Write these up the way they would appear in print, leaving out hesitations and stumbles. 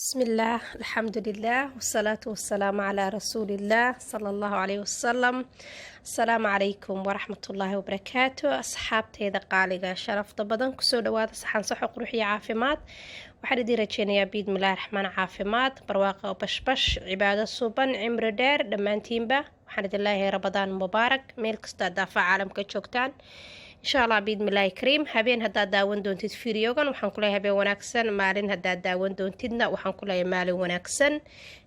بسم الله الحمد لله والصلاة والسلام على رسول الله صلى الله عليه وسلم. السلام عليكم ورحمة الله وبركاته. أصحابتي قالقة شرف بدن كسو دواد صحان صحو قروحي عافمات waxaan idin rajeynayaa biidmillahi raxmaan caafimaad barwaaqo oo bashbash cibaado suuban cimri dheer dhammaantiinba waxaan idin leeyahay rabadaan mubaarak meel kasta daafaca caalamka joogtaan insha allah biidmillahi kariim habeen haddaad daawan doontid fiidiyogan waxaan ku leeyahay habeen wanaagsan maalin haddaad daawan doontidna waxaan ku leeyahay maalin wanaagsan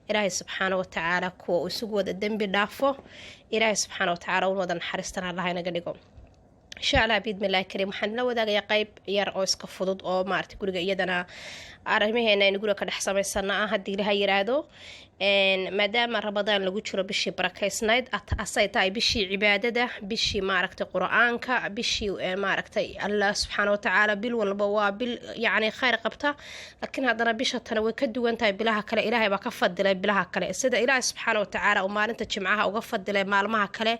ilaahay subxaana wa tacaala kuwa uu isugu wada dembi dhaafo ilaahay subxaana wa tacaala un wada naxariistana allah inaga dhigo insha allah biidmillahi kariim waxaan la wadaagayaa qayb yar oo iska fudud oo maaragtay guriga iyadana arrimaheena in guriga ka dhex samaysana ah haddii ilaha yiraahdo maadaama rabadaan lagu jiro bishii barakaysnayd asay tahay bishii cibaadada bishii maaragtay qur-aanka bishii maaragtay allah subxaana wa tacaala bil walba waa bil yacni khayr qabta laakiin haddana bisha tana way ka duwan tahay bilaha kale ilaahay baa ka fadilay bilaha kale sida ilaahay subxaana wa tacaala uu maalinta jimcaha uga fadilay maalmaha kale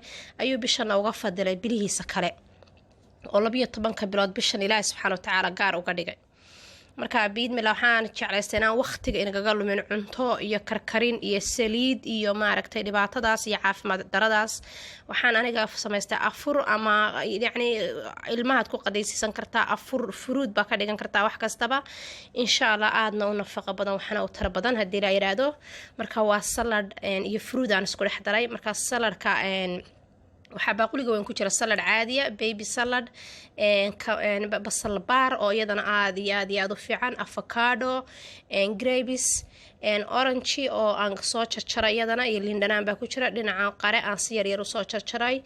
ayuu bishana uga fadilay bilihiisa kale oo 12 bilood bishan ilaahay subxaana wa tacaala gaar uga dhigay marka biidmillah waxaan jeclaystay inaan waqtiga inagaga lumin cunto iyo karkarin iyo saliid iyo maaragtay dhibaatadaas iyo caafimaad daradaas waxaan aniga samaystay afur ama yacni ilmahaad ku qadaysiisan kartaa afur furuud baa ka dhigan kartaa wax kastaba insha allah aadna u nafaqo badan waxaana u tara badan haddii la yiraahdo marka waa salad iyo furuud aan isku dhex daray marka saladka waxaa baaquliga weyn ku jira salad caadiya baby salad basal baar oo iyadana aad iyo aad u fiican avocado grapes orange oo aan soo jarjaray iyadana iyo liindhanaan baa ku jira dhinaca qare aan si yaryar usoo jarjaray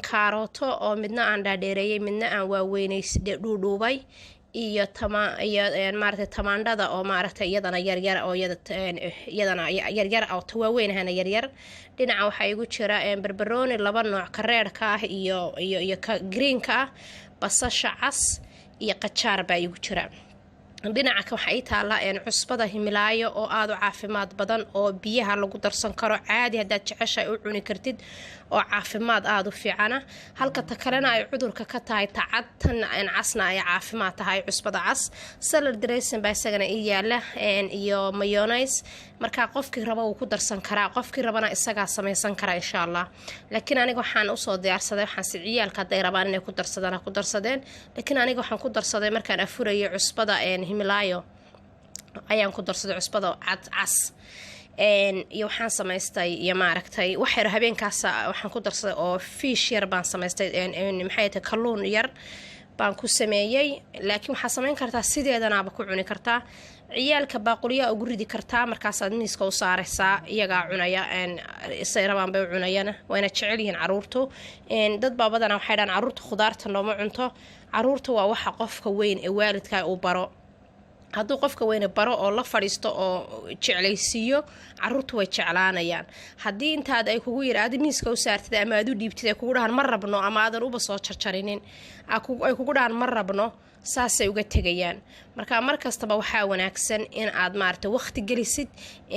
kaarooto oo midna aan dhaadheereeyey midna aan waaweynays dhuudhuubay iyo maaragtay tamaandhada oo maaragtay iyadana yaryar oo iyadana yaryar oo tawaaweyn ahana yaryar dhinaca waxaa igu jira barbarooni laba nooc kareerka ah iyo ka greenka ah basasha cas iyo qajaar baa igu jira dhinaca waxa ay taala cusbada himilaayo oo aad u caafimaad badan oo biyaha lagu darsan karo caadi haddaad jeceshahay u cuni kartid oo caafimaad aad u fiicana halka ta kalena ay cudurka ka tahay tacadtan casna ay caafimaad tahay cusbada cas salad dressing baa isagana ii yaala iyo mayonnaise marka qofkii raba uu ku darsan karaa qofkii rabana isagaa samaysan kara insha allah laakiin aniga waxaan usoo diyaarsaday waxaan si ciyaalka hadday rabaan inay ku darsadeen laakiin aniga waxaan ku darsaday markaan afurayay cusbada himilaayo ayaan ku darsaday cusbada cas iyo waxaan samaystay iyo maaragtay wax yar habeenkaas waxaan ku darsaday oo fish yar baan samaystay maxay tahay kalluun yar baan ku sameeyay laakiin waxaa samayn kartaa sideedanaaba ku cuni kartaa ciyaalka baaquliyaa ugu ridi kartaa markaasaad miiska u saaraysaa iyagaa cunaya say rabaan bay u cunayana wayna jecel yihiin caruurtu dad baa badanaa waxay dhahaan caruurta khudaarta nooma cunto caruurta waa waxa qofka weyn ee waalidka uu baro hadduu qofka weyne baro oo la fadhiisto oo jeclaysiiyo caruurtu way jeclaanayaan haddii intaad ay kugu yiraahdo miiska u saartid ama aad u dhiibtid ay kugu dhahan ma rabno ama aadan uba soo jarjarinin ay kugu dhahan ma rabno saasay uga tegayaan marka markastaba waxaa wanaagsan in aad maaragtay waqti gelisid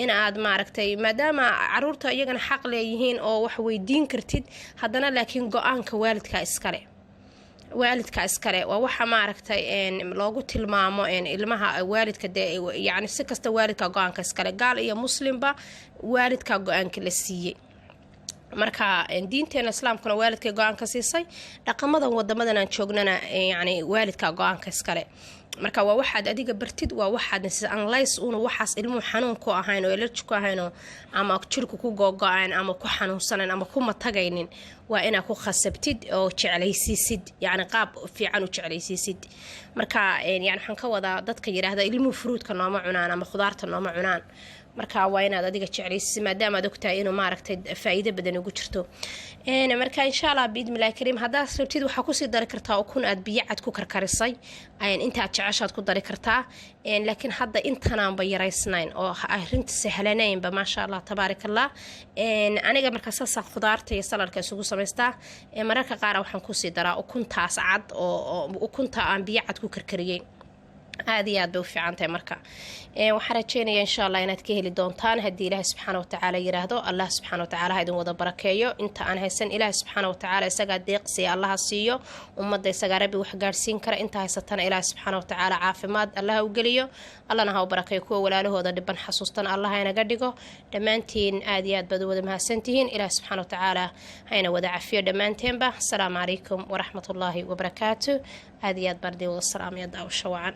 in aad maaragtay maadaama caruurta iyagana xaq leeyihiin oo wax weydiin kartid haddana laakiin go-aanka waalidka iskale waa waxa maaragtay loogu tilmaamo ilmaha waalidka yacni si kasta waalidka go-aanka iskale gaal iyo muslimba waalidka go-aanka la siiyey marka diinteena islaamkuna waalidkay go-aanka siisay dhaqamadan wadamadan aan joognana yacni waalidka go-aanka iskale marka waa waxaad adiga bartid waa waxaad unless uuna waxaas ilmuhu xanuun ku ahayn oo allergy ku ahayn ama jirku ku googo-aan ama ku xanuunsanan ama ku matagaynin waa inaad ku khasabtid oo jeclaysiisid yacni qaab fiican u jeclaysiisid marka yani waxaan ka wadaa dadka yiraahda ilmuhu fruudka nooma cunaan ama khudaarta nooma cunaan marka waa inaad adiga jeclaysiisid maadaama aad ogtahay inuu maaragtay faa'iido badan ugu jirto marka insha allah biidmillahi kariim haddaad rabtid waxaa kusii dari kartaa ukun aad biyo cad ku karkarisay intaad jeceshaad ku dari kartaa laakiin hadda intanaanba yaraysnayn oo arrinta sahlanaynba maasha allah tabaarak allah aniga markaa saasa khudaarta iyo saladka isugu samaystaa mararka qaar waxaan kusii daraa ukuntaas cad oo ukunta aan biyo cad ku karkariyey aad iyo aad bay u fiican tahay marka waxaan rajeynayaa insha allah inaad ka heli doontaan haddii ilaahay subxaana watacaala yiraahdo. allah subxaana watacaala ha idin wada barakeeyo. inta aan haysan ilaahay subxaana watacaala isagaa deeqsiya allaha siiyo, ummadda isagaa rabbi wax gaadhsiin kara. inta haysatana ilaahay subxaana watacaala caafimaad allaha u geliyo, allana ha u barakeeyo. kuwa walaalahooda dhiban xasuustana allaha inaga dhigo. dhammaantiin aad iyo aad baad u wada mahadsantihiin. ilaahay subxaana watacaala hayna wada cafiyo dhammaanteenba. asalaamu calaykum waraxmatullaahi wabarakaatu. aad iyo aad baan idin wada salaamaya daawasho wacan.